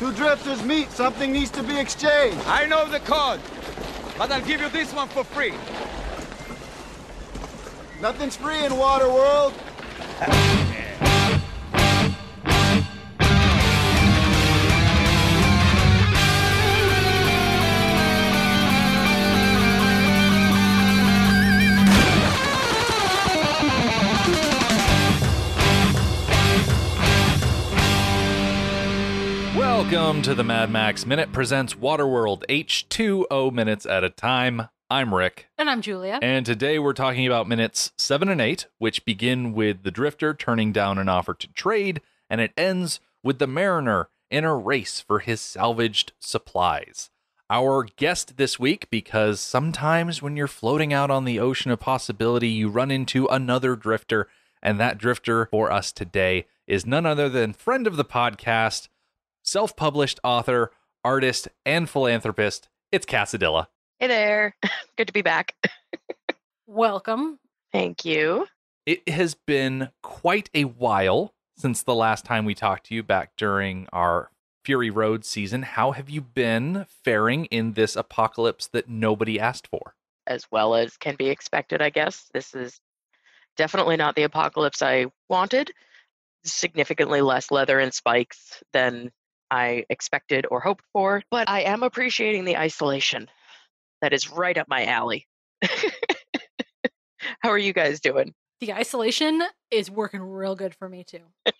Two drifters meet. Something needs to be exchanged. I know the code, but I'll give you this one for free. Nothing's free in Waterworld. Welcome to the Mad Max Minute presents Waterworld H2O minutes at a time. I'm Rick. And I'm Julia. And today we're talking about minutes 7 and 8, which begin with the Drifter turning down an offer to trade, and it ends with the Mariner in a race for his salvaged supplies. Our guest this week, because sometimes when you're floating out on the ocean of possibility, you run into another Drifter, and that Drifter for us today is none other than friend of the podcast, self-published author, artist, and philanthropist. It's Cassadilla. Hey there. Good to be back. Welcome. Thank you. It has been quite a while since the last time we talked to you back during our Fury Road season. How have you been faring in this apocalypse that nobody asked for? As well as can be expected, I guess. This is definitely not the apocalypse I wanted. Significantly less leather and spikes than I expected or hoped for, but I am appreciating the isolation. That is right up my alley. How are you guys doing? The isolation is working real good for me, too.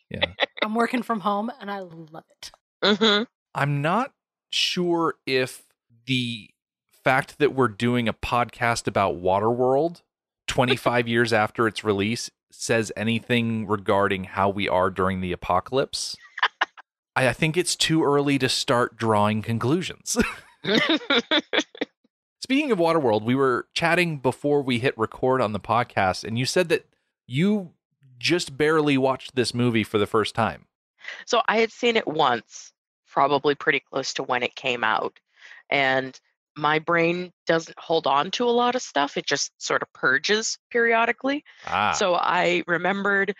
Yeah. I'm working from home, and I love it. Mm-hmm. I'm not sure if the fact that we're doing a podcast about Waterworld 25 years after its release says anything regarding how we are during the apocalypse. I think it's too early to start drawing conclusions. Speaking of Waterworld, we were chatting before we hit record on the podcast, and you said that you just barely watched this movie for the first time. So I had seen it once, probably pretty close to when it came out, and my brain doesn't hold on to a lot of stuff. It just sort of purges periodically. So I remembered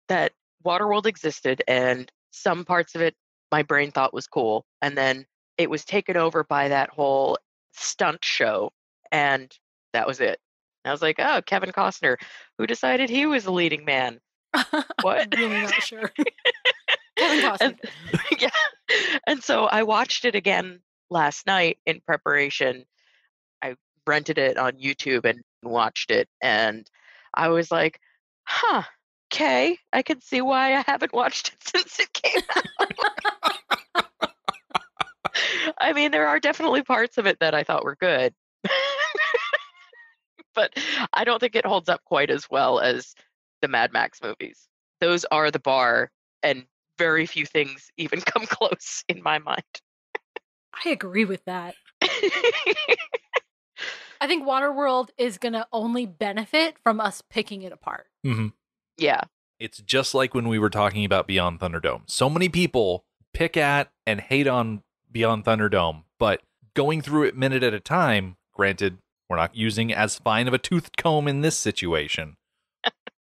that Waterworld existed, and some parts of it my brain thought was cool. And then it was taken over by that whole stunt show, and that was it. And I was like, oh, Kevin Costner. Who decided he was the leading man? What? I'm really not sure. Kevin Costner. Yeah. And so I watched it again last night in preparation. I rented it on YouTube and watched it, and I was like, huh, okay, I can see why I haven't watched it since it came out. I mean, there are definitely parts of it that I thought were good, but I don't think it holds up quite as well as the Mad Max movies. Those are the bar, and very few things even come close in my mind. I agree with that. I think Waterworld is going to only benefit from us picking it apart. Mm-hmm. Yeah. It's just like when we were talking about Beyond Thunderdome. So many people pick at and hate on Beyond Thunderdome, but going through it minute at a time, granted, we're not using as fine of a toothed comb in this situation,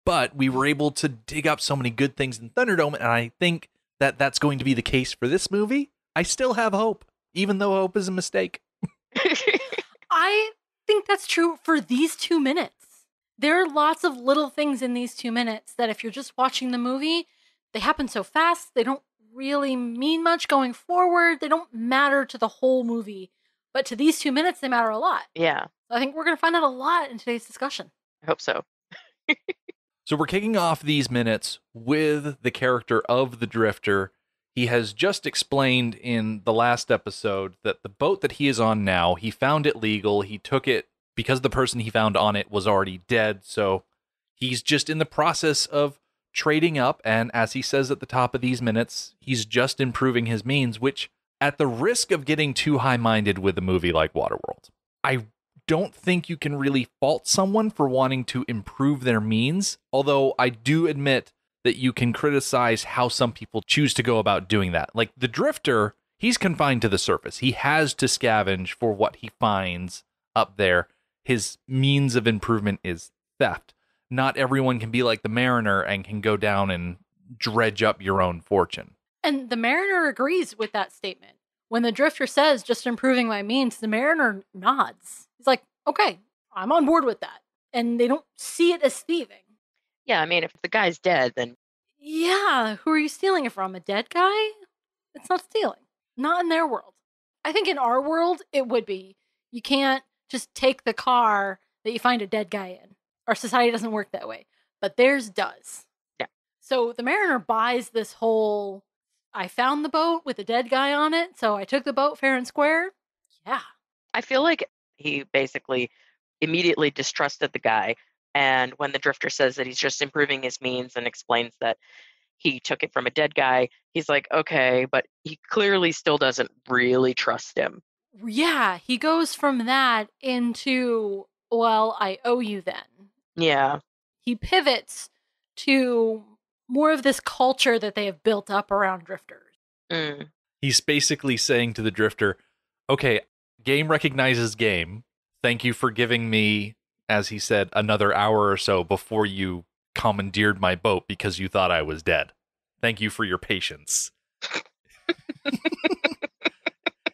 but we were able to dig up so many good things in Thunderdome, and I think that that's going to be the case for this movie. I still have hope, even though hope is a mistake. I think that's true for these 2 minutes. There are lots of little things in these 2 minutes that if you're just watching the movie, they happen so fast, they don't really mean much going forward. They don't matter to the whole movie. But to these 2 minutes, they matter a lot. Yeah. I think we're going to find out a lot in today's discussion. I hope so. So we're kicking off these minutes with the character of the Drifter. He has just explained in the last episode that the boat that he is on now, he found it legal. He took it because the person he found on it was already dead. So he's just in the process of trading up. And as he says at the top of these minutes, he's just improving his means, which at the risk of getting too high-minded with a movie like Waterworld, I don't think you can really fault someone for wanting to improve their means, although I do admit that you can criticize how some people choose to go about doing that. Like the Drifter, he's confined to the surface. He has to scavenge for what he finds up there. His means of improvement is theft. Not everyone can be like the Mariner and can go down and dredge up your own fortune. And the mariner agrees with that statement. When the drifter says, just improving my means, the mariner nods. He's like, okay, I'm on board with that. And they don't see it as thieving. Yeah, I mean, if the guy's dead, then Yeah, who are you stealing it from? A dead guy? It's not stealing. Not in their world. I think in our world, it would be. You can't just take the car that you find a dead guy in. Our society doesn't work that way. But theirs does. Yeah. So the mariner buys this whole, I found the boat with a dead guy on it, so I took the boat fair and square. Yeah. I feel like he basically immediately distrusted the guy. And when the drifter says that he's just improving his means and explains that he took it from a dead guy, he's like, okay, but he clearly still doesn't really trust him. Yeah, he goes from that into, well, I owe you then. Yeah. He pivots to more of this culture that they have built up around drifters. Mm. He's basically saying to the drifter, okay, game recognizes game. Thank you for giving me, as he said, another hour or so before you commandeered my boat because you thought I was dead. Thank you for your patience.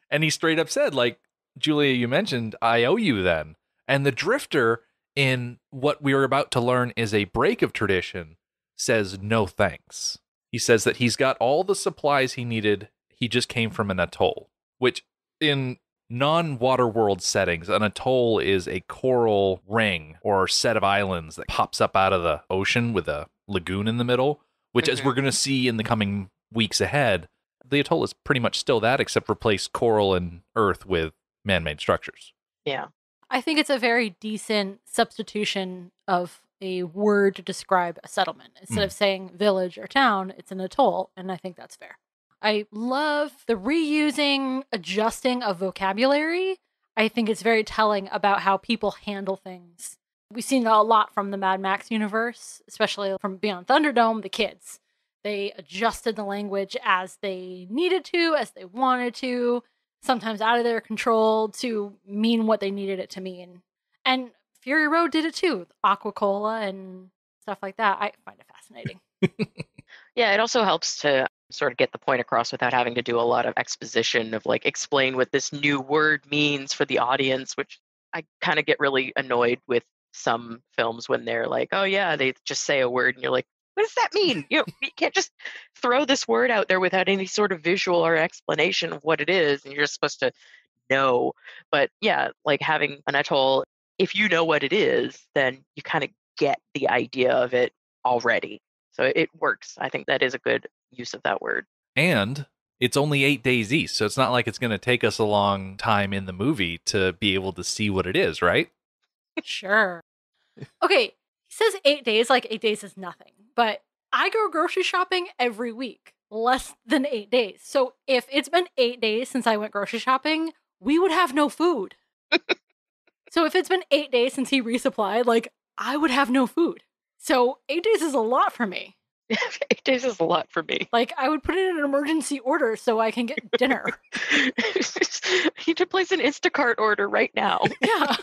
And he straight up said, like, Julia, you mentioned, I owe you then. And the drifter, in what we are about to learn is a break of tradition, says no thanks. He says that he's got all the supplies he needed. He just came from an atoll, which in non-Waterworld settings, an atoll is a coral ring or set of islands that pops up out of the ocean with a lagoon in the middle, which, as we're going to see in the coming weeks ahead, the atoll is pretty much still that, except replace coral and earth with man-made structures. Yeah. I think it's a very decent substitution of a word to describe a settlement. Instead of saying village or town, it's an atoll, and I think that's fair. I love the reusing, adjusting of vocabulary. I think it's very telling about how people handle things. We've seen a lot from the Mad Max universe, especially from Beyond Thunderdome, the kids. They adjusted the language as they needed to, as they wanted to, sometimes out of their control to mean what they needed it to mean. And Fury Road did it too, Aquacola and stuff like that. I find it fascinating. Yeah, it also helps to sort of get the point across without having to do a lot of exposition of like explain what this new word means for the audience, which I kind of get really annoyed with some films when they're like, oh yeah, they just say a word and you're like, what does that mean? You can't just throw this word out there without any sort of visual or explanation of what it is, and you're just supposed to know. But yeah, like having an atoll, if you know what it is, then you kind of get the idea of it already. So it works. I think that is a good use of that word. And it's only 8 days east, so it's not like it's going to take us a long time in the movie to be able to see what it is, right? Sure. Okay, he says 8 days, like 8 days is nothing. But I go grocery shopping every week, less than 8 days. So if it's been 8 days since I went grocery shopping, we would have no food. So if it's been 8 days since he resupplied, like, I would have no food. So 8 days is a lot for me. 8 days is a lot for me. Like, I would put in an emergency order so I can get dinner. You need to place an Instacart order right now. Yeah.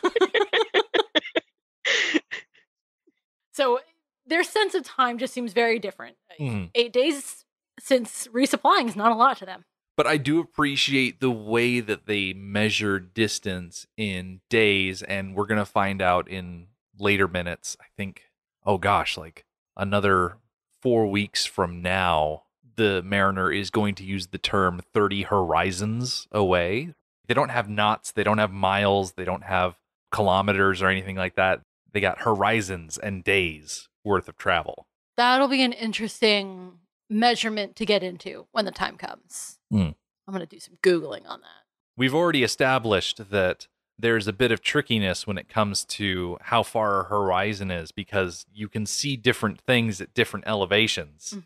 So their sense of time just seems very different. 8 days since resupplying is not a lot to them. But I do appreciate the way that they measure distance in days, and we're going to find out in later minutes, I think, oh gosh, like another 4 weeks from now, the mariner is going to use the term 30 horizons away. They don't have knots, they don't have miles, they don't have kilometers or anything like that. They got horizons and days worth of travel. That'll be an interesting measurement to get into when the time comes. I'm going to do some Googling on that. We've already established that there's a bit of trickiness when it comes to how far a horizon is because you can see different things at different elevations.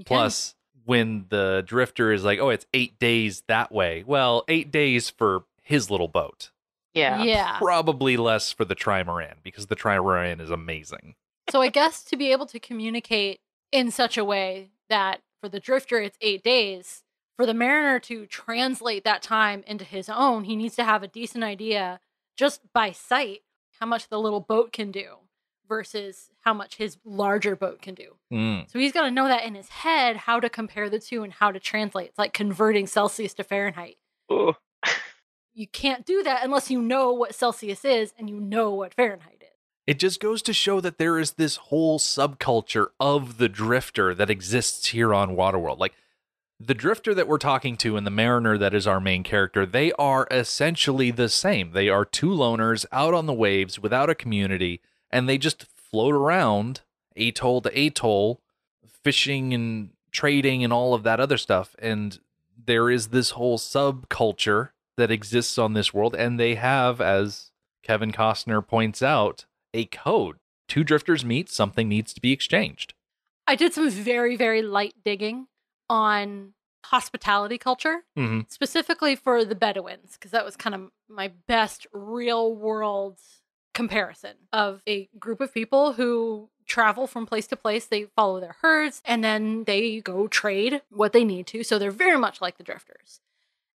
Plus, when the drifter is like, oh, it's 8 days that way. Well, 8 days for his little boat. Yeah. Probably less for the trimaran because the trimaran is amazing. So I guess to be able to communicate in such a way that for the drifter it's 8 days, for the mariner to translate that time into his own, he needs to have a decent idea just by sight how much the little boat can do. versus how much his larger boat can do. Mm. So he's got to know that in his head, how to compare the two and how to translate. It's like converting Celsius to Fahrenheit. Ooh. You can't do that unless you know what Celsius is and you know what Fahrenheit is. It just goes to show that there is this whole subculture of the drifter that exists here on Waterworld. Like, the drifter that we're talking to and the mariner that is our main character, they are essentially the same. They are two loners out on the waves without a community, and they just float around atoll to atoll, fishing and trading and all of that other stuff. And there is this whole subculture that exists on this world, and they have, as Kevin Costner points out, a code. Two drifters meet, something needs to be exchanged. I did some very, very light digging on hospitality culture, specifically for the Bedouins, because that was kind of my best real world comparison of a group of people who travel from place to place. They follow their herds and then they go trade what they need to. So they're very much like the drifters.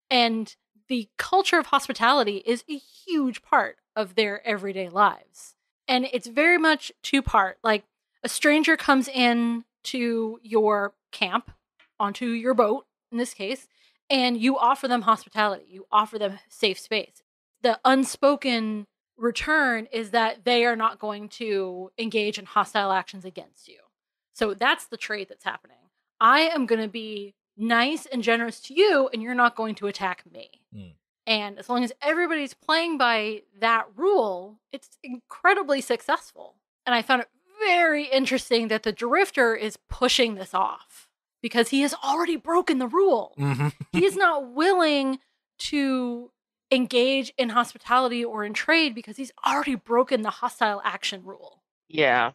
And the culture of hospitality is a huge part of their everyday lives. And it's very much two-part. Like, a stranger comes in to your camp, onto your boat, in this case, and you offer them hospitality. You offer them safe space. The unspoken return is that they are not going to engage in hostile actions against you. So that's the trade that's happening. I am going to be nice and generous to you, and you're not going to attack me. And as long as everybody's playing by that rule, it's incredibly successful. And I found it very interesting that the drifter is pushing this off because he has already broken the rule. He is not willing to engage in hospitality or in trade because he's already broken the hostile action rule. Yeah.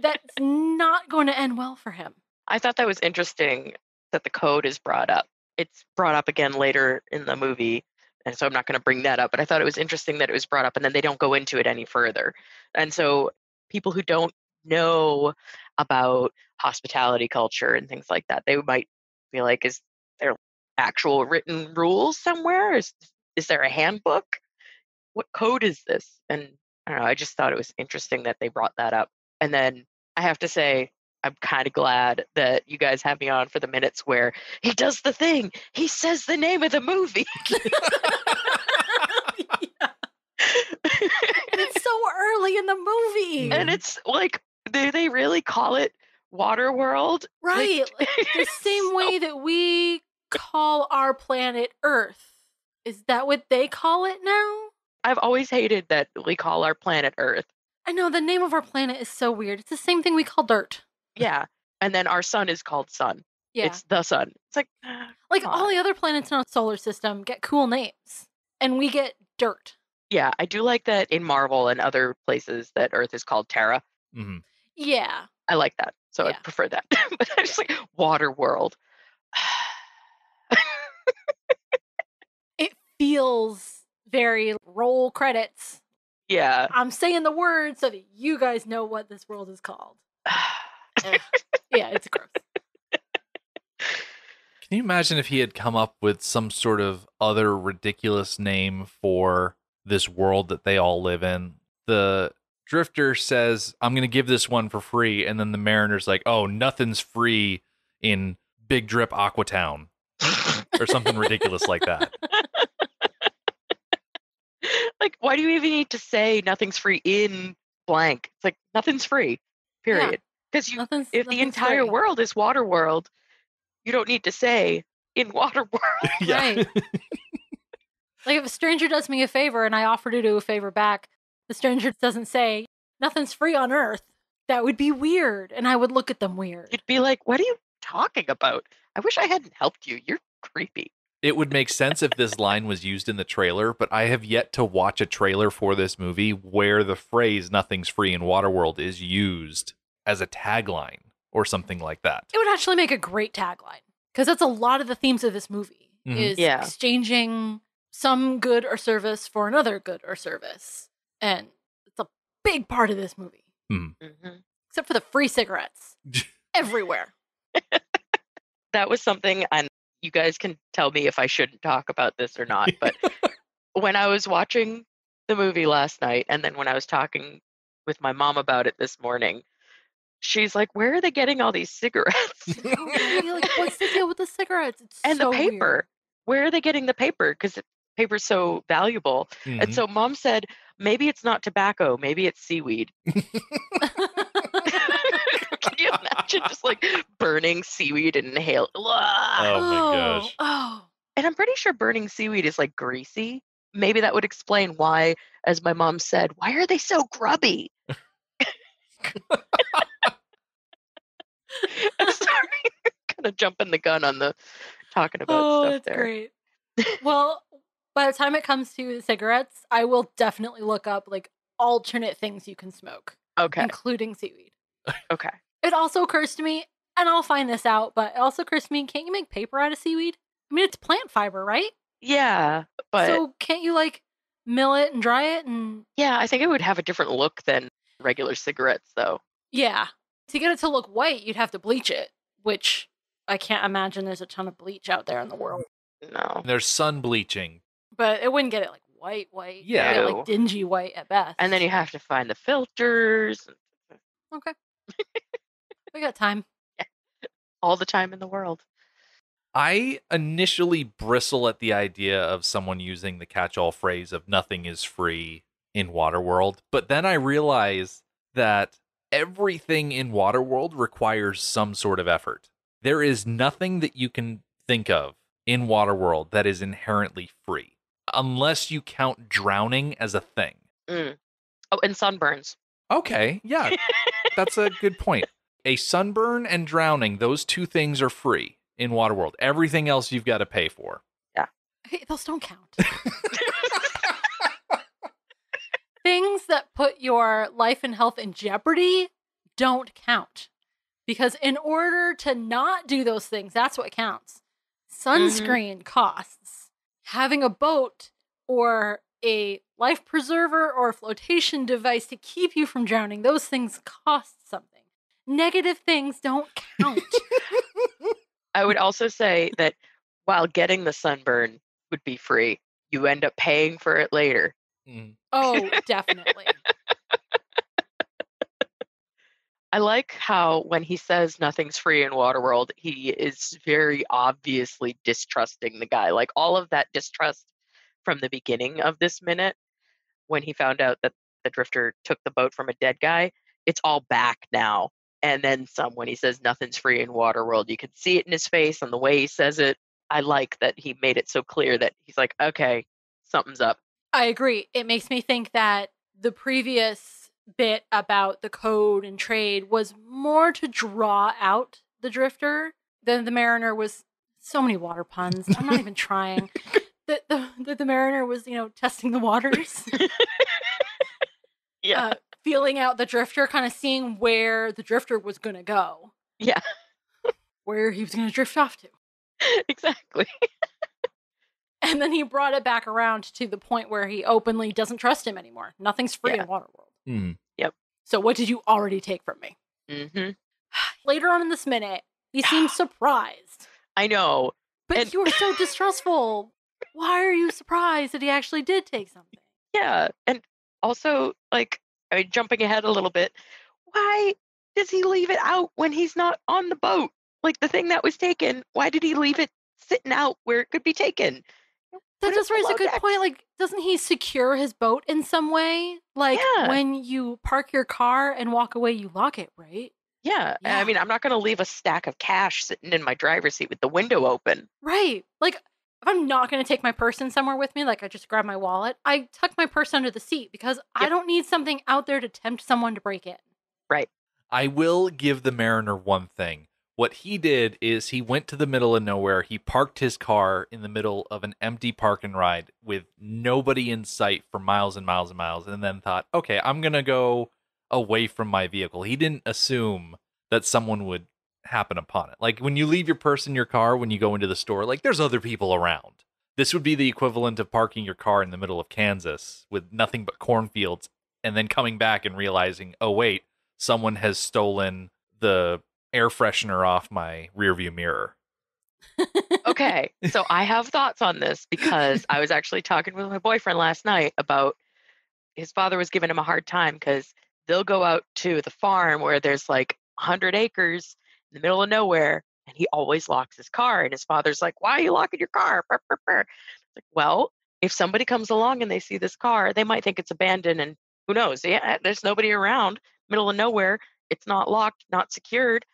That's not going to end well for him. I thought that was interesting that the code is brought up. It's brought up again later in the movie, and so I'm not going to bring that up, but I thought it was interesting that it was brought up and then they don't go into it any further. And so people who don't know about hospitality culture and things like that, they might be like, is there actual written rules somewhere? Is there a handbook? What code is this? And I don't know, I just thought it was interesting that they brought that up. And then I have to say, I'm kind of glad that you guys have me on for the minutes where he does the thing. He says the name of the movie. And it's so early in the movie. And it's like, do they really call it Waterworld? Right. Like, the same way that we call our planet Earth. Is that what they call it now? I've always hated that we call our planet Earth. I know, the name of our planet is so weird. It's the same thing we call dirt. Yeah. And then our sun is called Sun. Yeah. It's the sun. It's like, all the other planets in our solar system get cool names. And we get dirt. Yeah, I do like that in Marvel and other places that Earth is called Terra. Yeah. I like that. So I prefer that. But I just like Waterworld. It feels very roll credits. Yeah. I'm saying the word so that you guys know what this world is called. Yeah, it's gross. Can you imagine if he had come up with some sort of other ridiculous name for this world that they all live in? The drifter says, I'm going to give this one for free. And then the mariner's like, oh, nothing's free in Big Drip Aquatown. Or something ridiculous like that. Like, why do you even need to say nothing's free in blank? It's like, nothing's free, period. Because if the entire world is Waterworld, you don't need to say in Waterworld. Right. Like, if a stranger does me a favor and I offer to do a favor back, the stranger doesn't say, nothing's free on Earth. That would be weird. And I would look at them weird. You'd be like, what are you talking about? I wish I hadn't helped you. You're creepy. It would make sense if this line was used in the trailer, but I have yet to watch a trailer for this movie where the phrase nothing's free in Waterworld is used as a tagline or something like that. It would actually make a great tagline, because that's a lot of the themes of this movie, is exchanging some good or service for another good or service. And it's a big part of this movie. Except for the free cigarettes. Everywhere. That was something, and you guys can tell me if I shouldn't talk about this or not, but when I was watching the movie last night, and then when I was talking with my mom about it this morning. She's like, where are they getting all these cigarettes? Oh, right? Like, what's the deal with the cigarettes? It's And so the paper. weird. Where are they getting the paper? Because paper's so valuable. And Mhm. so mom said, maybe it's not tobacco, maybe it's seaweed. Can you imagine just like burning seaweed and inhale? Oh my gosh. Oh. And I'm pretty sure burning seaweed is like greasy. Maybe that would explain why, as my mom said, why are they so grubby? I'm sorry. Kind of jumping the gun on the talking about stuff that's there. great. Well, by the time it comes to cigarettes, I will definitely look up like alternate things you can smoke, Okay. including seaweed. Okay. It also occurs to me, and I'll find this out, but it also occurs to me, can't you make paper out of seaweed? I mean, it's plant fiber, right? Yeah, but So can't you like mill it and dry it and yeah, I think it would have a different look than regular cigarettes, though. yeah. To get it to look white, you'd have to bleach it, which I can't imagine there's a ton of bleach out there in the world. No. There's sun bleaching. But it wouldn't get it like white. Yeah. It'd get, No. like dingy white at best. And then you have to find the filters. Okay. We got time. All the time in the world. I initially bristle at the idea of someone using the catch-all phrase of nothing is free in Waterworld, but then I realize that everything in Waterworld requires some sort of effort. There is nothing that you can think of in Waterworld that is inherently free, unless you count drowning as a thing. Mm. Oh, and sunburns. Okay, yeah, that's a good point. A sunburn and drowning, those two things are free in Waterworld. Everything else you've got to pay for. Hey, those don't count. Things that put your life and health in jeopardy don't count. Because in order to not do those things, that's what counts. Sunscreen costs. Having a boat or a life preserver or a flotation device to keep you from drowning, those things cost something. Negative things don't count. I would also say that while getting the sunburn would be free, you end up paying for it later. Mm. Oh, definitely. I like how when he says nothing's free in Waterworld, he is very obviously distrusting the guy. Like all of that distrust from the beginning of this minute, when he found out that the drifter took the boat from a dead guy, it's all back now. And then some when he says nothing's free in Waterworld. You can see it in his face and the way he says it. I like that he made it so clear that he's like, okay, something's up. I agree. It makes me think that the previous bit about the code and trade was more to draw out the drifter than the mariner was. So many water puns. I'm not even trying. The mariner was, testing the waters. Yeah. Feeling out the drifter, kind of seeing where the drifter was going to go. Yeah. Where he was going to drift off to. Exactly. And then he brought it back around to the point where he openly doesn't trust him anymore. Nothing's free in Waterworld. Mm. Yep. So what did you already take from me? Mm-hmm. Later on in this minute, he seems surprised. I know. But you were so distrustful. Why are you surprised that he actually did take something? Yeah. And also, like, jumping ahead a little bit, why does he leave it out when he's not on the boat? Like the thing that was taken, why did he leave it sitting out where it could be taken? That does raise a good point. Like, doesn't he secure his boat in some way? Like, when you park your car and walk away, you lock it, right? Yeah. I mean, I'm not going to leave a stack of cash sitting in my driver's seat with the window open. Right. Like, if I'm not going to take my purse in somewhere with me, like I just grab my wallet, I tuck my purse under the seat because I don't need something out there to tempt someone to break in. Right. I will give the mariner one thing. What he did is he went to the middle of nowhere. He parked his car in the middle of an empty park and ride with nobody in sight for miles and miles and miles, and then thought, okay, I'm going to go away from my vehicle. He didn't assume that someone would happen upon it. Like when you leave your purse in your car when you go into the store, like there's other people around. This would be the equivalent of parking your car in the middle of Kansas with nothing but cornfields and then coming back and realizing, oh wait, someone has stolen the air freshener off my rearview mirror. Okay, so I have thoughts on this because I was actually talking with my boyfriend last night about his father was giving him a hard time because they'll go out to the farm where there's like 100 acres in the middle of nowhere, and he always locks his car. And his father's like, "Why are you locking your car?" Brr, brr, brr. Like, well, if somebody comes along and they see this car, they might think it's abandoned, and who knows? Yeah, there's nobody around, middle of nowhere. It's not locked, not secured.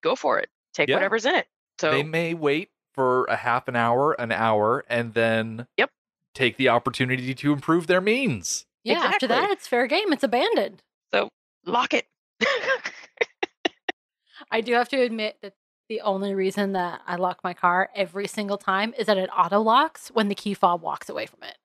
Go for it. Take Yeah. whatever's in it. So They may wait for a half an hour, and then Yep. take the opportunity to improve their means. Yeah, after Exactly. that, it's fair game. It's abandoned. So lock it. I do have to admit that the only reason that I lock my car every single time is that it auto locks when the key fob walks away from it.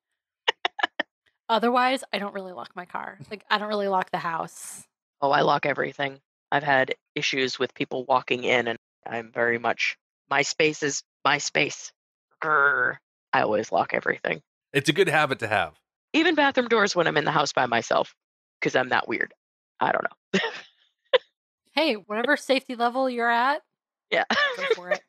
Otherwise, I don't really lock my car. Like, I don't really lock the house. Oh, I lock everything. I've had issues with people walking in, and I'm very much, my space is my space. Grr. I always lock everything. It's a good habit to have. Even bathroom doors when I'm in the house by myself, because I'm that weird. I don't know. Hey, whatever safety level you're at, Yeah. go for it.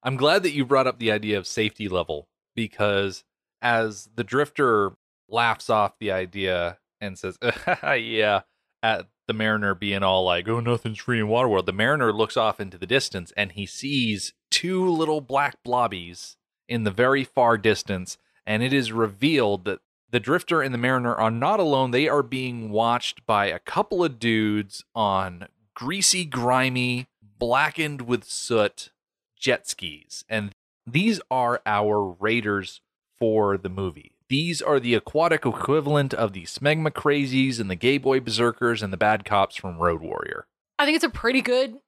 I'm glad that you brought up the idea of safety level, because as the drifter laughs off the idea and says, yeah, at the mariner being all like, "Oh, nothing's free in Waterworld," the mariner looks off into the distance and he sees two little black blobbies in the very far distance, and it is revealed that the drifter and the mariner are not alone. They are being watched by a couple of dudes on greasy, grimy, blackened with soot jet skis. And these are our raiders for the movie. These are the aquatic equivalent of the Smegma Crazies and the Gay Boy Berserkers and the bad cops from Road Warrior. I think it's a pretty good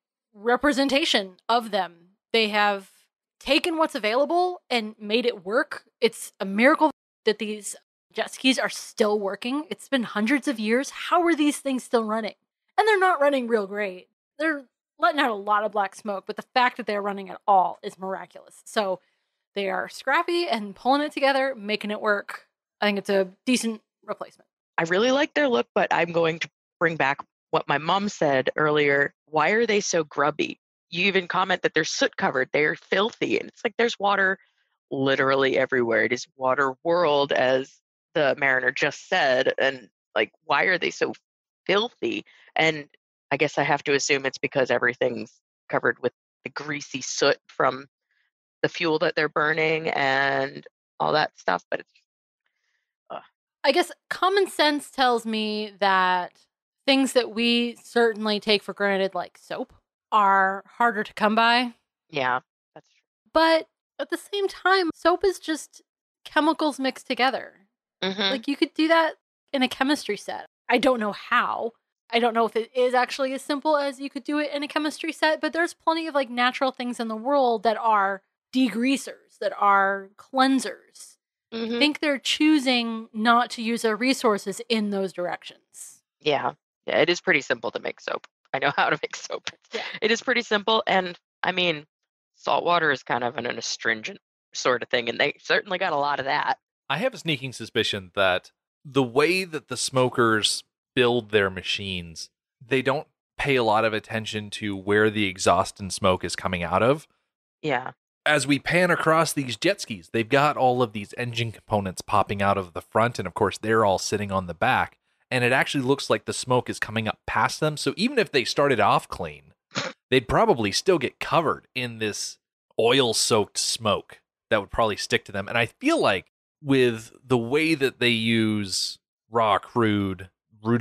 representation of them. They have taken what's available and made it work. It's a miracle that these jet skis are still working. It's been hundreds of years. How are these things still running? And they're not running real great. They're letting out a lot of black smoke, but the fact that they're running at all is miraculous. So they are scrappy and pulling it together, making it work. I think it's a decent replacement. I really like their look, but I'm going to bring back what my mom said earlier. Why are they so grubby? You even comment that they're soot covered. They're filthy. And it's like there's water literally everywhere. It is Waterworld, as the mariner just said. And like, why are they so filthy? And I guess I have to assume it's because everything's covered with the greasy soot from the fuel that they're burning and all that stuff. But it's I guess common sense tells me that things that we certainly take for granted, like soap, are harder to come by. yeah, that's true. But at the same time, soap is just chemicals mixed together. Mhm. Like, you could do that in a chemistry set. I don't know how. I don't know if it is actually as simple as you could do it in a chemistry set, but there's plenty of like natural things in the world that are degreasers, that are cleansers. I Mhm. think they're choosing not to use their resources in those directions. Yeah, it is pretty simple to make soap. I know how to make soap. Yeah. It is pretty simple, and I mean, salt water is kind of an astringent sort of thing, and they certainly got a lot of that. I have a sneaking suspicion that the way that the smokers build their machines, they don't pay a lot of attention to where the exhaust and smoke is coming out of. Yeah. As we pan across these jet skis, they've got all of these engine components popping out of the front, and of course they're all sitting on the back, and it actually looks like the smoke is coming up past them. So even if they started off clean, they'd probably still get covered in this oil-soaked smoke that would probably stick to them. And I feel like with the way that they use raw crude,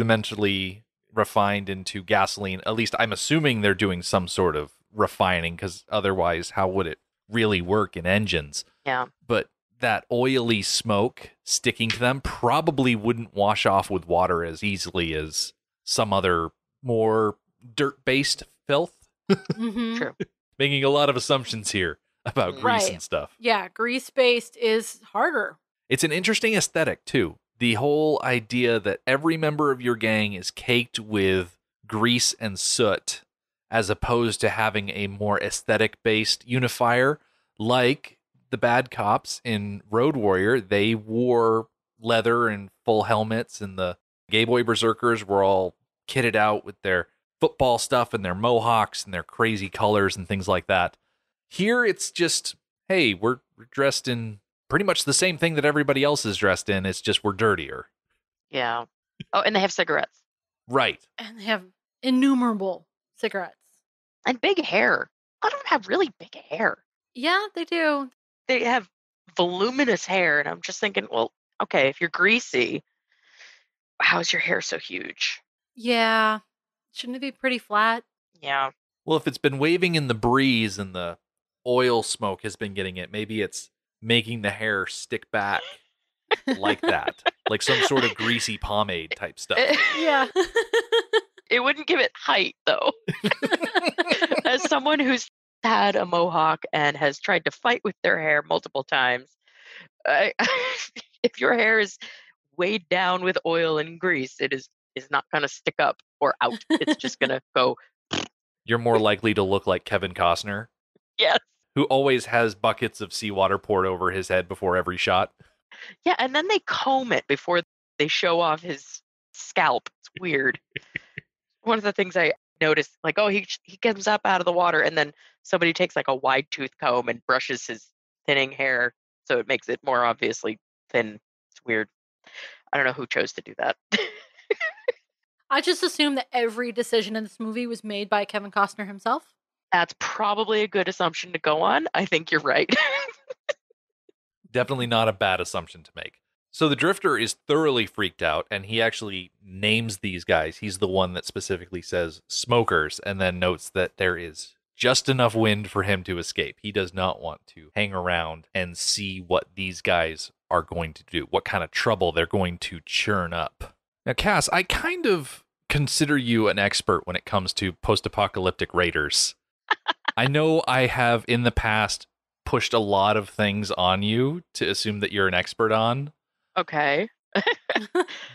rudimentarily refined into gasoline, at least I'm assuming they're doing some sort of refining, because otherwise how would it really work in engines? Yeah. But that oily smoke sticking to them probably wouldn't wash off with water as easily as some other more dirt-based filth. Mm-hmm. True. Making a lot of assumptions here about grease Right. and stuff. Yeah, grease-based is harder. It's an interesting aesthetic, too. The whole idea that every member of your gang is caked with grease and soot, as opposed to having a more aesthetic-based unifier, like the bad cops in Road Warrior. They wore leather and full helmets, and the Gay Boy Berserkers were all kitted out with their football stuff and their mohawks and their crazy colors and things like that. Here, it's just, hey, we're dressed in pretty much the same thing that everybody else is dressed in. It's just we're dirtier. Yeah. Oh, and they have cigarettes. Right. And they have innumerable cigarettes. And big hair. A lot of them have really big hair. Yeah, they do. They have voluminous hair, and I'm just thinking, well, okay, if you're greasy, how's your hair so huge? Yeah. Shouldn't it be pretty flat? Yeah. Well, if it's been waving in the breeze and the oil smoke has been getting it, maybe it's making the hair stick back like that. Like some sort of greasy pomade type stuff. Yeah. It wouldn't give it height, though. As someone who's had a mohawk and has tried to fight with their hair multiple times, if your hair is weighed down with oil and grease, it is not going to stick up or out. It's just going to go. You're more likely to look like Kevin Costner, Yes. who always has buckets of seawater poured over his head before every shot. Yeah, and then they comb it before they show off his scalp. It's weird. One of the things I noticed, like, oh, he comes up out of the water, and then somebody takes like a wide tooth comb and brushes his thinning hair, so it makes it more obviously thin. It's weird. I don't know who chose to do that. I just assume that every decision in this movie was made by Kevin Costner himself. That's probably a good assumption to go on. I think you're right. Definitely not a bad assumption to make. So the Drifter is thoroughly freaked out, and he actually names these guys. He's the one that specifically says smokers, and then notes that there is just enough wind for him to escape. He does not want to hang around and see what these guys are going to do, what kind of trouble they're going to churn up. Now, Cass, I kind of consider you an expert when it comes to post-apocalyptic raiders. I know I have in the past pushed a lot of things on you to assume that you're an expert on. Okay.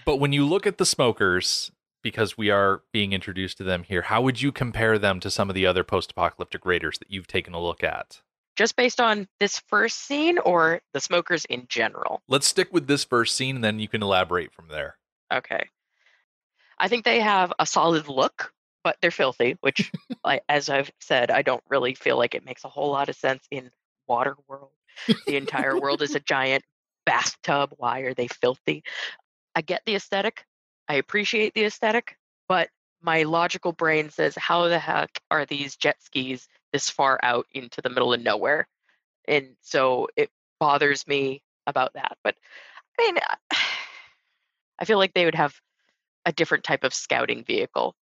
But when you look at the smokers, because we are being introduced to them here, how would you compare them to some of the other post-apocalyptic raiders that you've taken a look at? Just based on this first scene or the smokers in general? Let's stick with this first scene, and then you can elaborate from there. Okay. I think they have a solid look, but they're filthy, which, as I've said, I don't really feel like it makes a whole lot of sense in Waterworld. The entire world is a giant bathtub. Why are they filthy? I get the aesthetic. I appreciate the aesthetic, but my logical brain says, how the heck are these jet skis this far out into the middle of nowhere? And so it bothers me about that. But I mean, I feel like they would have a different type of scouting vehicle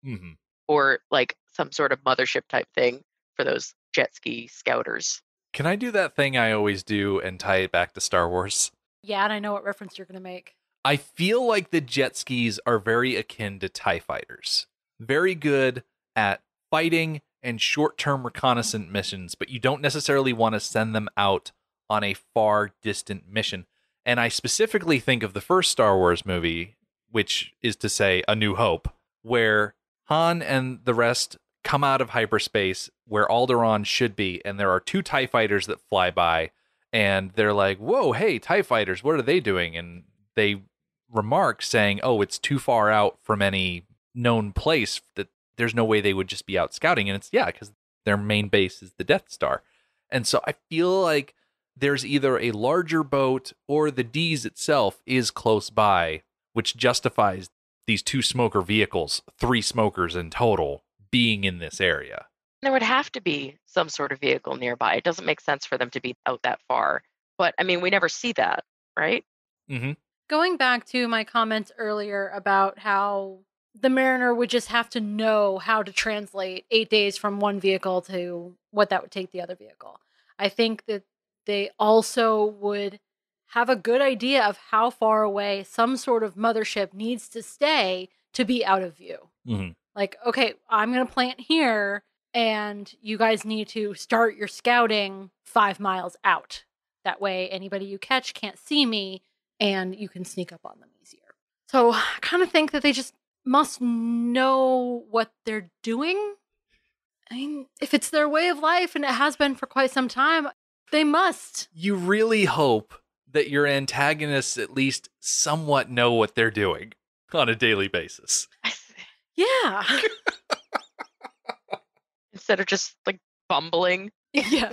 or like some sort of mothership type thing for those jet ski scouters. Can I do that thing I always do and tie it back to Star Wars? Yeah, and I know what reference you're going to make. I feel like the jet skis are very akin to TIE fighters. Very good at fighting and short-term reconnaissance missions, but you don't necessarily want to send them out on a far distant mission. And I specifically think of the first Star Wars movie, which is to say A New Hope, where Han and the rest come out of hyperspace where Alderaan should be, and there are two TIE fighters that fly by, and they're like, whoa, hey, TIE fighters, what are they doing? And they remark saying, oh, it's too far out from any known place that there's no way they would just be out scouting. And it's, yeah, because their main base is the Death Star. And so I feel like there's either a larger boat or the D's itself is close by, which justifies these two smoker vehicles, 3 smokers in total, being in this area. There would have to be some sort of vehicle nearby. It doesn't make sense for them to be out that far. But, I mean, we never see that, right? Mm-hmm. Going back to my comments earlier about how the mariner would just have to know how to translate 8 days from one vehicle to what that would take the other vehicle. I think that they also would have a good idea of how far away some sort of mothership needs to stay to be out of view. Mm-hmm. Like, okay, I'm going to plant here, and you guys need to start your scouting 5 miles out. That way, anybody you catch can't see me, and you can sneak up on them easier. So I kind of think that they just must know what they're doing. I mean, if it's their way of life, and it has been for quite some time, they must. You really hope that your antagonists at least somewhat know what they're doing on a daily basis. Yeah. Instead of just like bumbling. Yeah.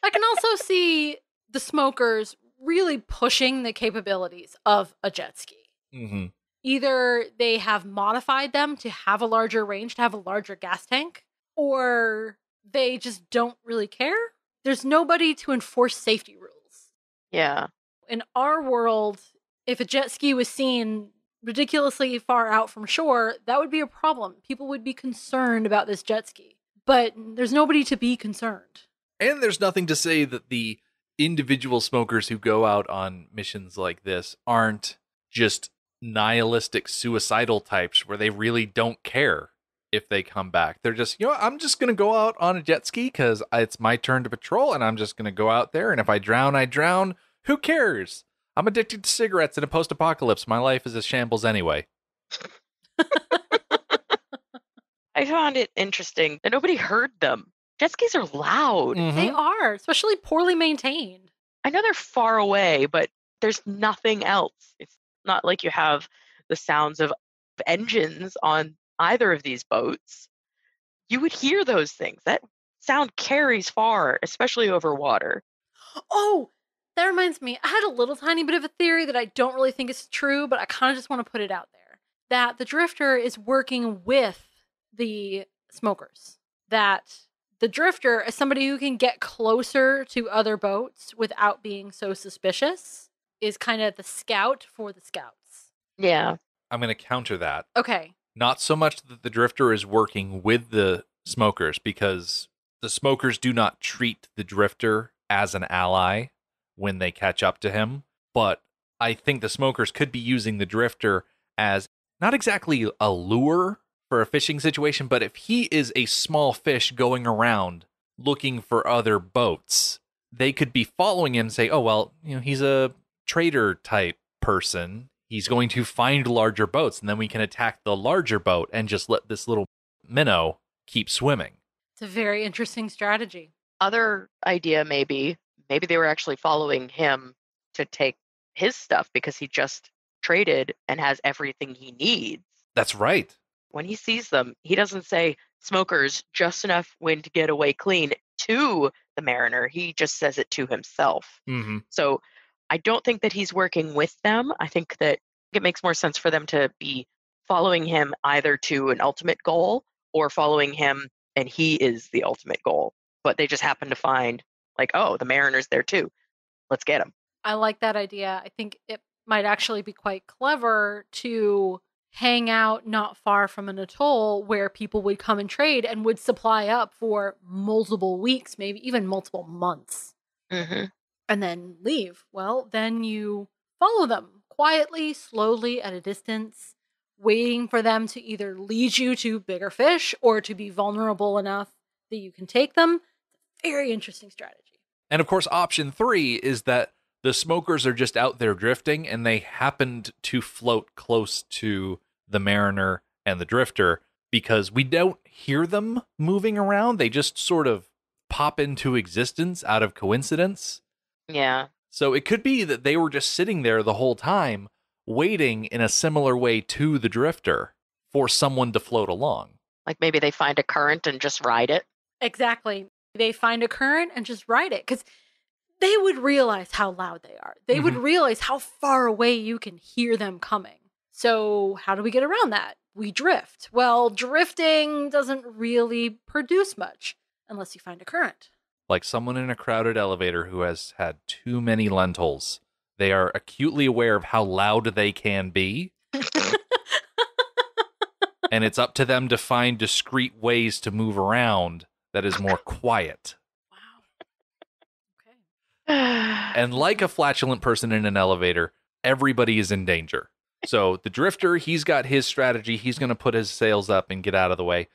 I can also see the smokers really pushing the capabilities of a jet ski. Mm-hmm. Either they have modified them to have a larger range, to have a larger gas tank, or they just don't really care. There's nobody to enforce safety rules. Yeah. In our world, if a jet ski was seen ridiculously far out from shore, that would be a problem. People would be concerned about this jet ski. But there's nobody to be concerned. And there's nothing to say that the individual smokers who go out on missions like this aren't just nihilistic suicidal types where they really don't care if they come back. They're just, I'm just going to go out on a jet ski because it's my turn to patrol and I'm just going to go out there. And if I drown, I drown. Who cares? I'm addicted to cigarettes in a post-apocalypse. My life is a shambles anyway. I found it interesting that nobody heard them. Jet skis are loud. Mhm. They are, especially poorly maintained. I know they're far away, but there's nothing else. It's not like you have the sounds of engines on either of these boats. You would hear those things. That sound carries far, especially over water. Oh, that reminds me. I had a little tiny bit of a theory that I don't really think is true, but I kind of just want to put it out there. That the drifter is working with the smokers. That the drifter is somebody who can get closer to other boats without being so suspicious, is kind of the scout for the scouts. Yeah. I'm going to counter that. Okay. Not so much that the drifter is working with the smokers, because the smokers do not treat the drifter as an ally when they catch up to him. But I think the smokers could be using the drifter as not exactly a lure for a fishing situation, but if he is a small fish going around looking for other boats, they could be following him and say, oh, well, he's a trader type person. He's going to find larger boats, and then we can attack the larger boat and just let this little minnow keep swimming. It's a very interesting strategy. Other idea, maybe they were actually following him to take his stuff because he just traded and has everything he needs. That's right. When he sees them, he doesn't say, smokers, just enough wind to get away clean to the mariner. He just says it to himself. Mm-hmm. So I don't think that he's working with them. I think that it makes more sense for them to be following him either to an ultimate goal or following him and he is the ultimate goal. But they just happen to find, like, oh, the mariner's there too. Let's get him. I like that idea. I think it might actually be quite clever to hang out not far from an atoll where people would come and trade and would supply up for multiple weeks, maybe even multiple months, Mm-hmm. and then leave. Well, then you follow them quietly, slowly at a distance, waiting for them to either lead you to bigger fish or to be vulnerable enough that you can take them. Very interesting strategy. And of course, option 3 is that the smokers are just out there drifting and they happened to float close to the mariner and the drifter because we don't hear them moving around. They just sort of pop into existence out of coincidence. Yeah. So it could be that they were just sitting there the whole time, waiting in a similar way to the drifter for someone to float along. Like maybe they find a current and just ride it. Exactly. They find a current and just ride it because they would realize how loud they are. They would realize how far away you can hear them coming. So how do we get around that? We drift. Well, drifting doesn't really produce much unless you find a current. Like someone in a crowded elevator who has had too many lentils. They are acutely aware of how loud they can be. And it's up to them to find discreet ways to move around that is more quiet. And like a flatulent person in an elevator, everybody is in danger. So the drifter, he's got his strategy. He's going to put his sails up and get out of the way.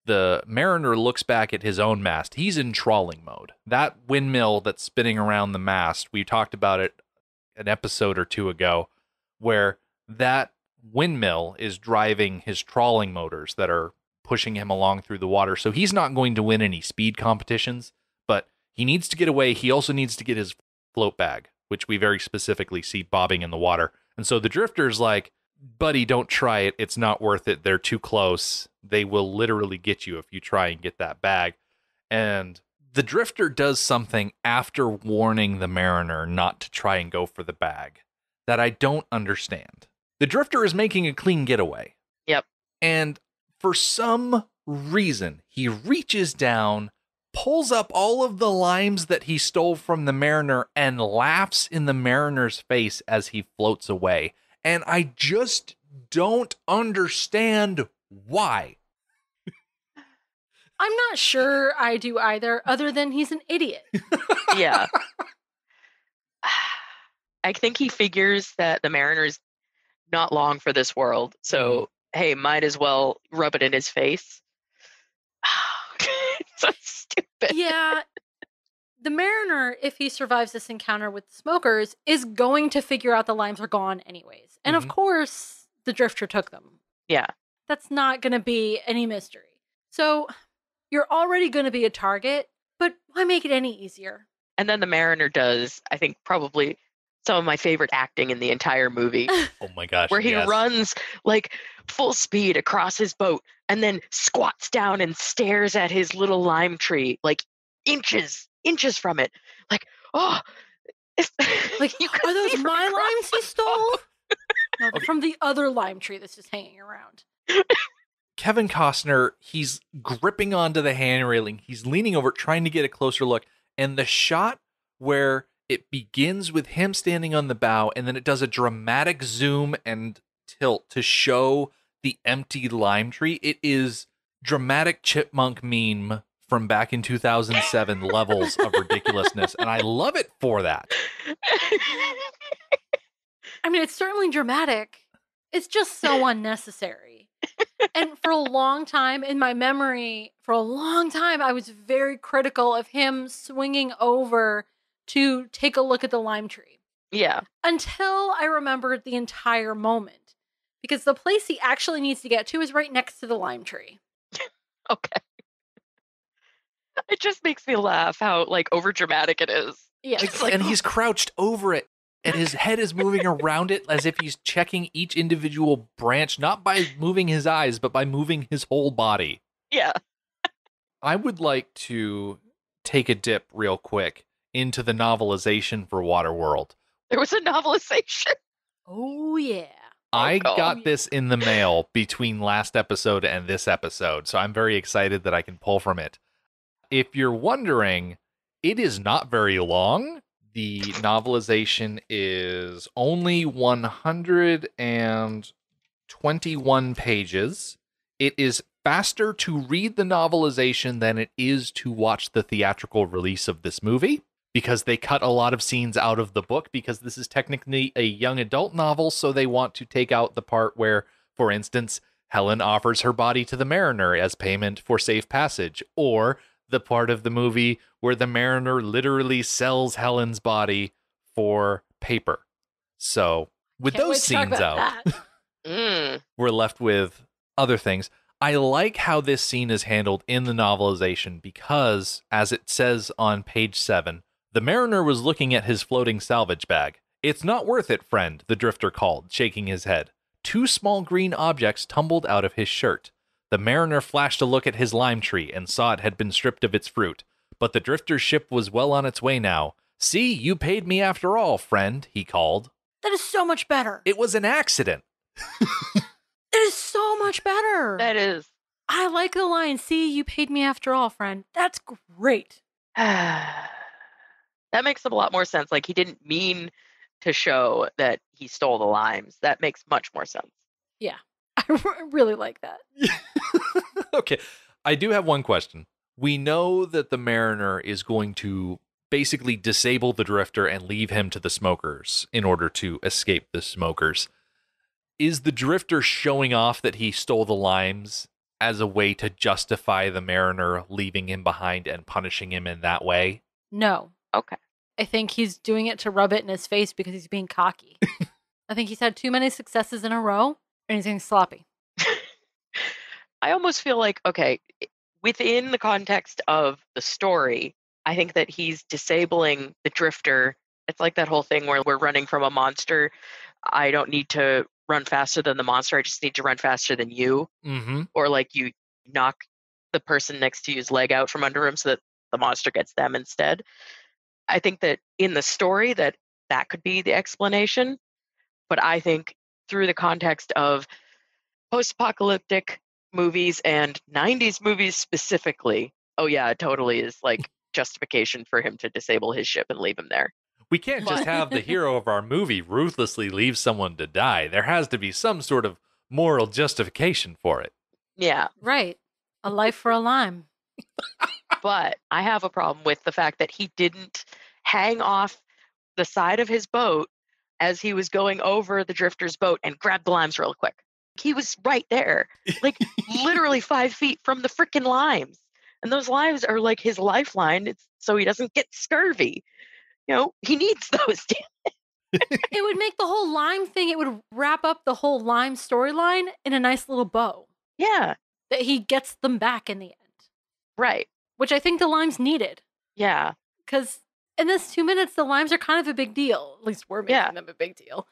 The mariner looks back at his own mast. He's in trawling mode. That windmill that's spinning around the mast, we talked about it an episode or two ago, where that windmill is driving his trawling motors that are pushing him along through the water. So he's not going to win any speed competitions, but he needs to get away. He also needs to get his float bag, which we very specifically see bobbing in the water. And so the drifter's like, buddy, don't try it. It's not worth it. They're too close. They will literally get you if you try and get that bag. And the drifter does something after warning the mariner not to try and go for the bag that I don't understand. The drifter is making a clean getaway. Yep. And for some reason, he reaches down, pulls up all of the limes that he stole from the mariner, and laughs in the mariner's face as he floats away. And I just don't understand why. I'm not sure I do either, other than he's an idiot. Yeah. I think he figures that the mariner's not long for this world. So, hey, might as well rub it in his face. It's so stupid. Yeah. The mariner, if he survives this encounter with the smokers, is going to figure out the limes are gone anyways. And of course, the drifter took them. Yeah. That's not going to be any mystery. So, you're already going to be a target, but why make it any easier? And then the mariner does, I think, probably some of my favorite acting in the entire movie. Oh my gosh. Where he runs like full speed across his boat and then squats down and stares at his little lime tree, like inches from it. Like, oh, like, are those my limes he stole? No, they're from the other lime tree that's just hanging around. Kevin Costner, he's gripping onto the hand railing. He's leaning over, trying to get a closer look. And the shot where it begins with him standing on the bow, and then it does a dramatic zoom and tilt to show the empty lime tree. It is dramatic chipmunk meme from back in 2007 levels of ridiculousness, and I love it for that. I mean, it's certainly dramatic. It's just so unnecessary. And for a long time, in my memory, I was very critical of him swinging over to take a look at the lime tree. Yeah. Until I remembered the entire moment. Because the place he actually needs to get to is right next to the lime tree. Okay. It just makes me laugh how, like, overdramatic it is. Yeah. And he's crouched over it, and his head is moving around it as if he's checking each individual branch, not by moving his eyes, but by moving his whole body. Yeah. I would like to take a dip real quick into the novelization for Waterworld. There was a novelization. Oh, yeah. I got this in the mail between last episode and this episode, so I'm very excited that I can pull from it. If you're wondering, it is not very long. The novelization is only 121 pages. It is faster to read the novelization than it is to watch the theatrical release of this movie, because they cut a lot of scenes out of the book, because this is technically a young adult novel, so they want to take out the part where, for instance, Helen offers her body to the mariner as payment for safe passage, or the part of the movie where the mariner literally sells Helen's body for paper. So, with those scenes out, we're left with other things. I like how this scene is handled in the novelization because, as it says on page 7, the mariner was looking at his floating salvage bag. "It's not worth it, friend," the drifter called, shaking his head. 2 small green objects tumbled out of his shirt. The mariner flashed a look at his lime tree and saw it had been stripped of its fruit. But the drifter's ship was well on its way now. "See, you paid me after all, friend," he called. That is so much better. It was an accident. It is so much better. That is. I like the line, "See, you paid me after all, friend." That's great. That makes a lot more sense. Like, he didn't mean to show that he stole the limes. That makes much more sense. Yeah. I really like that. Okay. I do have one question. We know that the mariner is going to basically disable the drifter and leave him to the smokers in order to escape the smokers. Is the drifter showing off that he stole the limes as a way to justify the mariner leaving him behind and punishing him in that way? No. Okay. I think he's doing it to rub it in his face because he's being cocky. I think he's had too many successes in a row and he's getting sloppy. I almost feel like, okay, within the context of the story, I think that he's disabling the drifter. It's like that whole thing where we're running from a monster. I don't need to run faster than the monster. I just need to run faster than you. Mm-hmm. Or like you knock the person next to you's leg out from under him so that the monster gets them instead. I think that in the story that could be the explanation. But I think through the context of post-apocalyptic movies and 90s movies specifically, oh yeah, it totally is like justification for him to disable his ship and leave him there. We can't just have the hero of our movie ruthlessly leave someone to die. There has to be some sort of moral justification for it. Yeah. Right. A life for a lime. But I have a problem with the fact that he didn't hang off the side of his boat as he was going over the drifter's boat and grab the limes real quick. He was right there, like literally 5 feet from the freaking limes. And those limes are like his lifeline. It's so he doesn't get scurvy. You know, he needs those. It would make the whole lime thing, it would wrap up the whole lime storyline in a nice little bow. Yeah. That he gets them back in the end. Right. Which I think the limes needed. Yeah. Because in this 2 minutes, the limes are kind of a big deal. At least we're making them a big deal.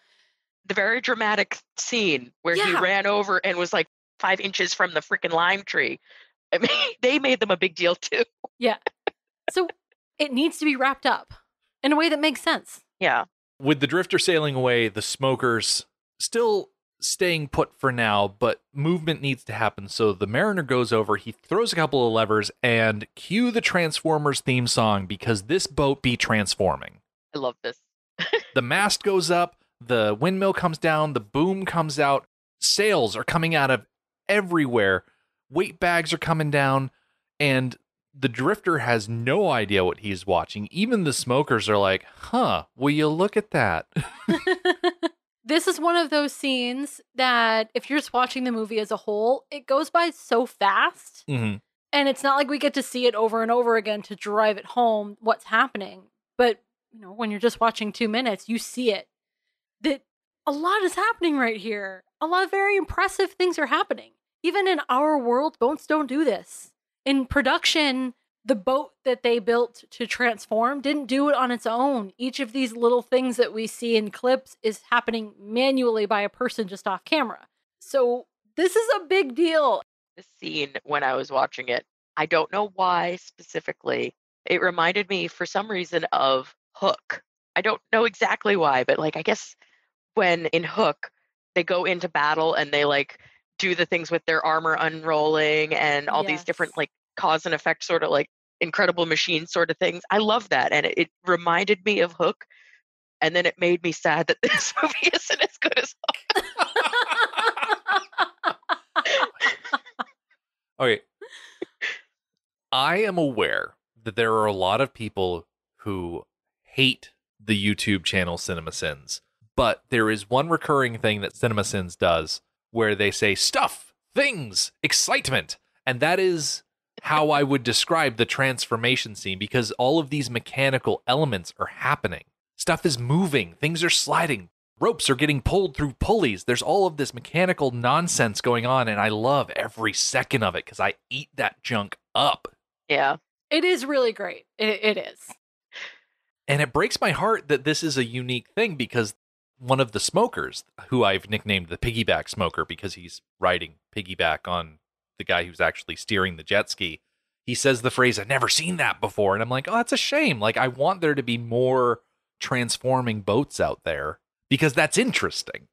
The very dramatic scene where he ran over and was like 5 inches from the freaking lime tree. I mean, they made them a big deal too. Yeah. So it needs to be wrapped up in a way that makes sense. Yeah. With the drifter sailing away, the smokers still staying put for now, but movement needs to happen. So the mariner goes over, he throws a couple of levers, and cue the Transformers theme song because this boat be transforming. I love this. The mast goes up, the windmill comes down, the boom comes out, sails are coming out of everywhere, weight bags are coming down, and the drifter has no idea what he's watching. Even the smokers are like, huh, will you look at that? This is one of those scenes that if you're just watching the movie as a whole, it goes by so fast. Mm-hmm. And it's not like we get to see it over and over again to drive it home what's happening. But, you know, when you're just watching 2 minutes, you see it. That a lot is happening right here. A lot of very impressive things are happening. Even in our world, boats don't do this. In production, the boat that they built to transform didn't do it on its own. Each of these little things that we see in clips is happening manually by a person just off camera. So this is a big deal. This scene, when I was watching it, I don't know why specifically, it reminded me for some reason of Hook. I don't know exactly why, but like I guess when in Hook, they go into battle and they like do the things with their armor unrolling and all these different like cause and effect sort of like incredible machine sort of things. I love that. And it reminded me of Hook. And then it made me sad that this movie isn't as good as Hook. Okay. I am aware that there are a lot of people who hate the YouTube channel CinemaSins, but there is one recurring thing that CinemaSins does where they say stuff, things, excitement, and that is how I would describe the transformation scene, because all of these mechanical elements are happening. Stuff is moving, things are sliding, ropes are getting pulled through pulleys. There's all of this mechanical nonsense going on, and I love every second of it because I eat that junk up. Yeah. It is really great. It is. And it breaks my heart that this is a unique thing because one of the smokers, who I've nicknamed the piggyback smoker because he's riding piggyback on the guy who's actually steering the jet ski, he says the phrase, "I've never seen that before." And I'm like, oh, that's a shame. Like, I want there to be more transforming boats out there because that's interesting.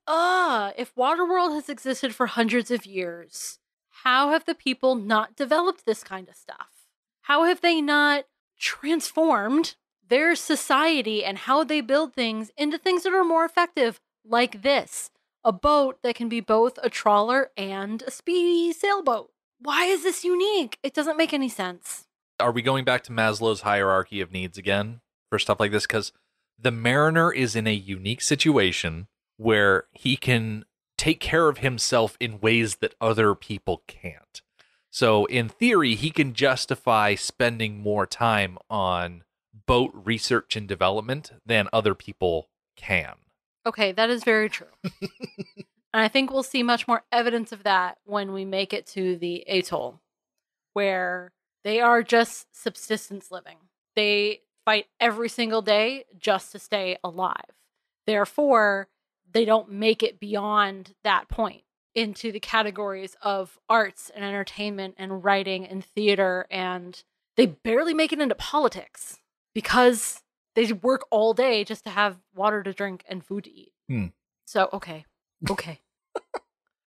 If Waterworld has existed for hundreds of years, how have the people not developed this kind of stuff? How have they not transformed their society and how they build things into things that are more effective, like this? A boat that can be both a trawler and a speedy sailboat. Why is this unique? It doesn't make any sense. Are we going back to Maslow's hierarchy of needs again for stuff like this? Because the mariner is in a unique situation where he can take care of himself in ways that other people can't. So in theory, he can justify spending more time on boat research and development than other people can. Okay, that is very true. And I think we'll see much more evidence of that when we make it to the Atoll, where they are just subsistence living. They fight every single day just to stay alive. Therefore, they don't make it beyond that point into the categories of arts and entertainment and writing and theater, and they barely make it into politics because They work all day just to have water to drink and food to eat. So, okay.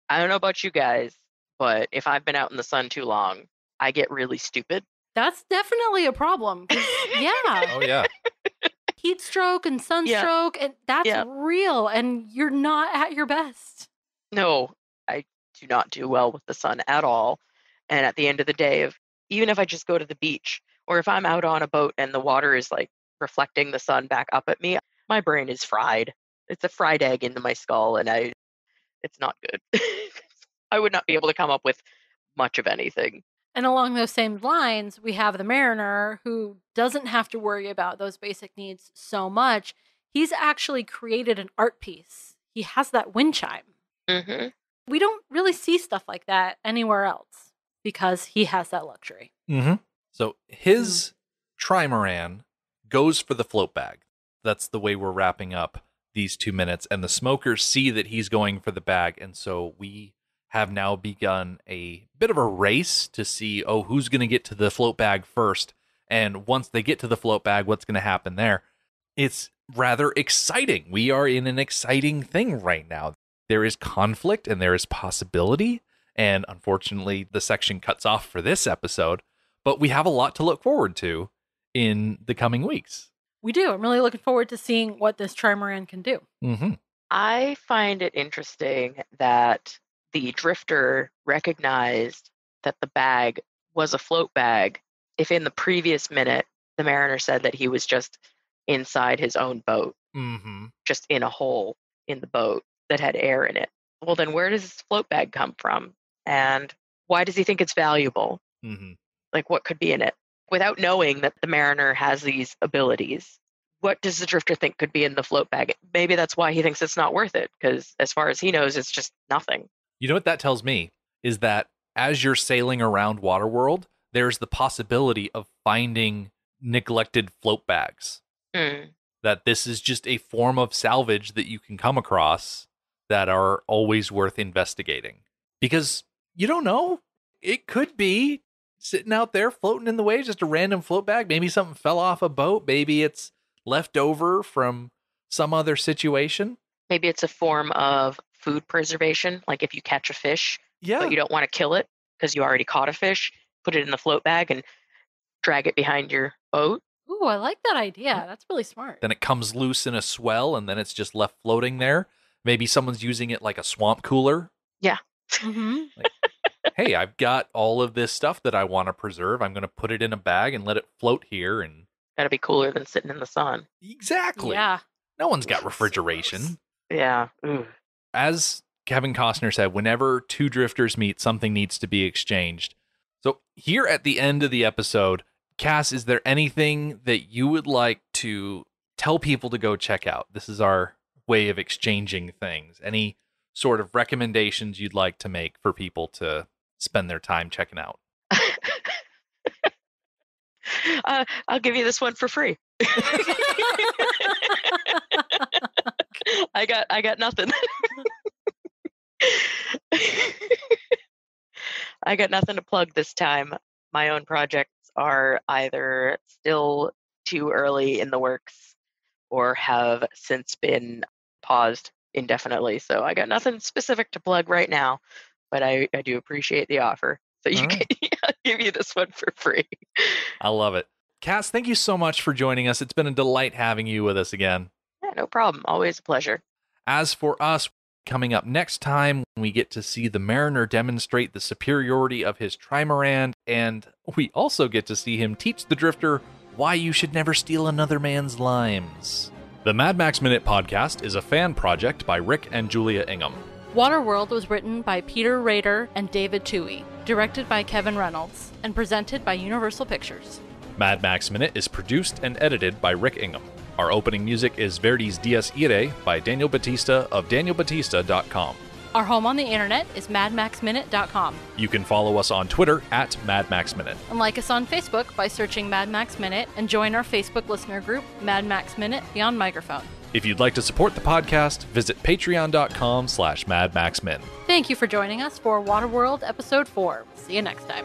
I don't know about you guys, but if I've been out in the sun too long, I get really stupid. That's definitely a problem. Yeah. Oh, yeah. Heat stroke and sunstroke, and that's real, and you're not at your best. No, I do not do well with the sun at all. And at the end of the day, even if I just go to the beach, or if I'm out on a boat and the water is like reflecting the sun back up at me, my brain is fried. It's a fried egg into my skull, and it's not good. I would not be able to come up with much of anything. And along those same lines, we have the mariner who doesn't have to worry about those basic needs so much. He's actually created an art piece. He has that wind chime. Mm-hmm. We don't really see stuff like that anywhere else because he has that luxury. Mm-hmm. So his trimaran goes for the float bag. That's the way we're wrapping up these 2 minutes. And the smokers see that he's going for the bag. And so we have now begun a bit of a race to see, who's going to get to the float bag first. And once they get to the float bag, what's going to happen there? It's rather exciting. We are in an exciting thing right now. There is conflict and there is possibility. And unfortunately, the section cuts off for this episode. But we have a lot to look forward to in the coming weeks. We do. I'm really looking forward to seeing what this trimaran can do. Mm-hmm. I find it interesting that the drifter recognized that the bag was a float bag if in the previous minute the mariner said that he was just inside his own boat, just in a hole in the boat that had air in it. Well, then where does this float bag come from? And why does he think it's valuable? Like, what could be in it? Without knowing that the mariner has these abilities, what does the drifter think could be in the float bag? Maybe that's why he thinks it's not worth it, because as far as he knows, it's just nothing. You know what that tells me is that as you're sailing around Waterworld, there's the possibility of finding neglected float bags. That this is just a form of salvage that you can come across that are always worth investigating. Because you don't know. It could be sitting out there floating in the waves, just a random float bag. Maybe something fell off a boat. Maybe it's left over from some other situation. Maybe it's a form of food preservation. Like if you catch a fish, but you don't want to kill it because you already caught a fish, put it in the float bag and drag it behind your boat. Ooh, I like that idea. That's really smart. Then it comes loose in a swell and then it's just left floating there. Maybe someone's using it like a swamp cooler. Yeah. Like, hey, I've got all of this stuff that I want to preserve. I'm going to put it in a bag and let it float here. And gotta be cooler than sitting in the sun. Exactly. Yeah. No one's got refrigeration. Yeah. Ooh. As Kevin Costner said, whenever two drifters meet, something needs to be exchanged. So here at the end of the episode, Cass, is there anything that you would like to tell people to go check out? This is our way of exchanging things. Any sort of recommendations you'd like to make for people to spend their time checking out? I'll give you this one for free. I got nothing. I got nothing to plug this time. My own projects are either still too early in the works or have since been paused indefinitely. So I got nothing specific to plug right now, but I do appreciate the offer. So I'll give you this one for free. I love it. Cass, thank you so much for joining us. It's been a delight having you with us again. Yeah, no problem. Always a pleasure. As for us, coming up next time, we get to see the mariner demonstrate the superiority of his trimaran, and we also get to see him teach the drifter why you should never steal another man's limes. The Mad Max Minute podcast is a fan project by Rick and Julia Ingham. Waterworld was written by Peter Rader and David Toohey, directed by Kevin Reynolds, and presented by Universal Pictures. Mad Max Minute is produced and edited by Rick Ingham. Our opening music is Verdi's Dies Irae by Daniel Batista of danielbatista.com. Our home on the internet is madmaxminute.com. You can follow us on Twitter at MadMaxMinute. And like us on Facebook by searching Mad Max Minute and join our Facebook listener group, Mad Max Minute Beyond Microphone. If you'd like to support the podcast, visit patreon.com/MadMaxMin. Thank you for joining us for Waterworld Episode 4. See you next time.